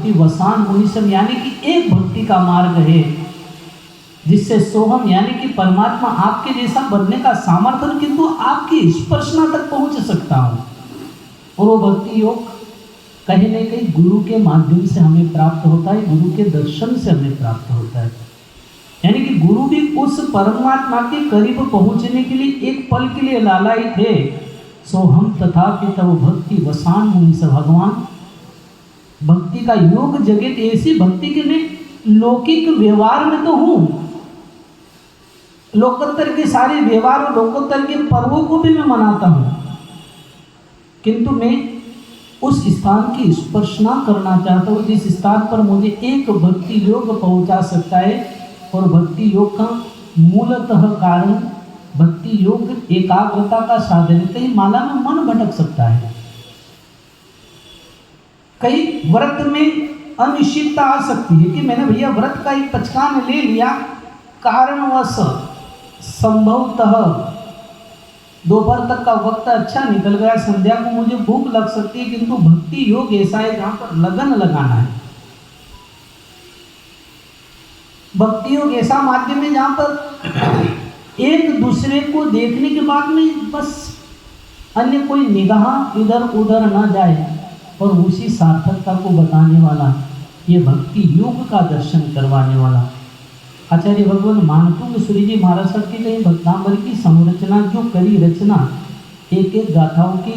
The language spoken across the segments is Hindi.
भक्ति वसान मुनिसम, यानी कि एक भक्ति का मार्ग है जिससे सोहम यानी कि परमात्मा आपके जैसा बनने का सामर्थ्य किंतु आपकी स्पर्शना तक पहुंच सकता हूं। और वो भक्ति योग कहीं न कहीं गुरु के माध्यम से हमें प्राप्त होता है, गुरु के दर्शन से हमें प्राप्त होता है। यानी कि गुरु भी उस परमात्मा के करीब पहुंचने के लिए एक पल के लिए लालायित है। सो हम तथापि तब भक्ति वसान मुनि से, भगवान भक्ति का योग जगत ऐसी भक्ति के मैं लौकिक व्यवहार में तो हूं, लोकोत्तर के सारे व्यवहार और लोकोत्तर के पर्वों को भी मैं मनाता हूं, किंतु मैं उस स्थान की स्पर्शना करना चाहता हूँ जिस स्थान पर मुझे एक भक्ति योग पहुंचा सकता है। और भक्ति योग का मूलतः कारण भक्ति योग एकाग्रता का साधन है। कई माला में मन भटक सकता है, कई व्रत में अनिश्चितता आ सकती है कि मैंने भैया व्रत का एक पचकान ले लिया, कारणवश संभवतः दोपहर तक का वक्त अच्छा निकल गया, संध्या को मुझे भूख लग सकती है, किंतु भक्ति योग ऐसा है जहां पर लगन लगाना है। भक्ति योग ऐसा माध्यम है जहां पर एक दूसरे को देखने के बाद में बस अन्य कोई निगाह इधर उधर ना जाए और उसी सार्थकता को बताने वाला, ये भक्ति योग का दर्शन करवाने वाला आचार्य भगवान मानकुंग सूर्य जी महाराज साहब की कई भक्तांबर की संरचना जो करी रचना, एक एक गाथाओं के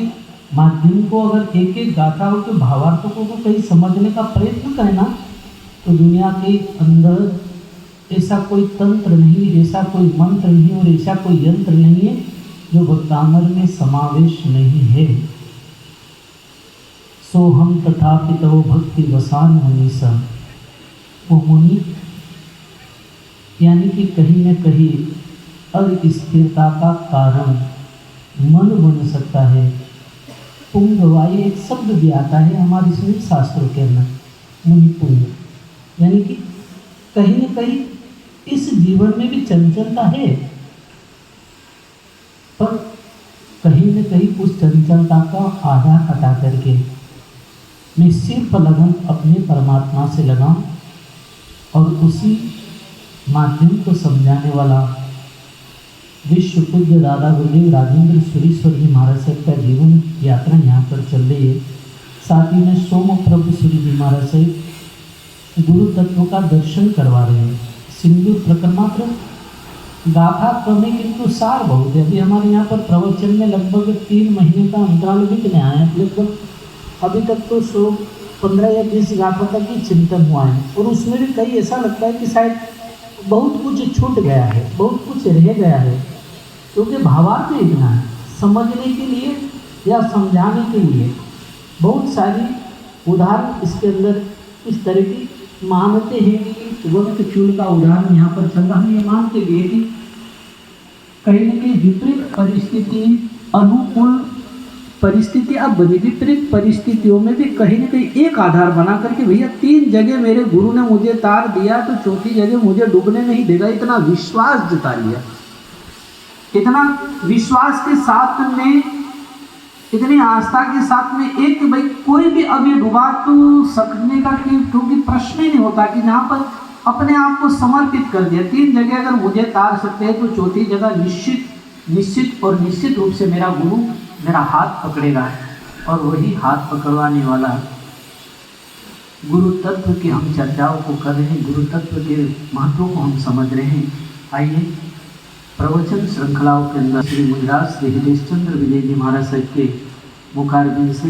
माध्यम को अगर एक एक गाथाओं के भावार्थों को कहीं समझने का प्रयत्न करें ना, तो दुनिया के अंदर ऐसा कोई तंत्र नहीं, ऐसा कोई मंत्र नहीं और ऐसा कोई यंत्र नहीं है जो भक्तांबर में समावेश नहीं है। सो हम तथापि तो भक्ति वसान मुनि सा, वो मुनि यानी कि कहीं न कहीं अस्थिरता का कारण मन बन सकता है। पुंगवाई एक शब्द भी आता है हमारे इसमें शास्त्रों के अंदर, मुनि पुंग, यानी कि कहीं न कहीं इस जीवन में भी चंचलता है, पर कहीं न कहीं उस चंचलता का आधार हटा करके मैं सिर्फ लगन अपने परमात्मा से लगाऊं और उसी माध्यम को समझाने वाला विश्व पूज्य दादा गुरुदेव राजेंद्र सुरीश्वर जी महाराज साहब का जीवन यात्रा यहाँ पर चल रही है। साथ ही में सोम प्रभु सूरी जी महाराज साहब गुरु तत्व का दर्शन करवा रहे हैं। सिंदूर प्रकरमात्र गाथा कम है किंतु सार बहुत है। अभी हमारे यहाँ पर प्रवचन में लगभग 3 महीने का अंतराल बीतने आया है, लगभग अभी तक तो 15 या 20 गाथा तक ही चिंतन हुआ है और उसमें भी कई ऐसा लगता है कि शायद बहुत कुछ छूट गया है, बहुत कुछ रह गया है, क्योंकि भावार्थ इतना है समझने के लिए या समझाने के लिए बहुत सारी उदाहरण इसके अंदर इस तरह की मानते हैं कि वक्त चूल का उदाहरण यहाँ पर चल रहा है। ये मानते हुए कि कहीं न कहीं विपरीत परिस्थिति अनुकूल परिस्थिति अब बनी, विपरीत परिस्थितियों में भी कहीं न कहीं एक आधार बना करके भैया 3 जगह मेरे गुरु ने मुझे तार दिया तो चौथी जगह मुझे डूबने नहीं देगा, इतना विश्वास जता लिया। इतना विश्वास के साथ में, इतनी आस्था के साथ में एक भाई कोई भी अभी डुबा तो सकने का क्योंकि प्रश्न ही नहीं होता कि जहाँ पर अपने आप को समर्पित कर दिया। 3 जगह अगर मुझे तार सकते हैं तो चौथी जगह निश्चित और निश्चित रूप से मेरा गुरु मेरा हाथ पकड़ेगा और वही हाथ पकड़वाने वाला गुरु तत्व की हम चर्चाओं को कर रहे हैं, गुरु तत्व के महत्व को हम समझ रहे हैं। आइए प्रवचन श्रृंखलाओं के अंदर श्री मुजराज श्री हरीश चंद्र विजय जी महाराज साहब के मुखारबिंद से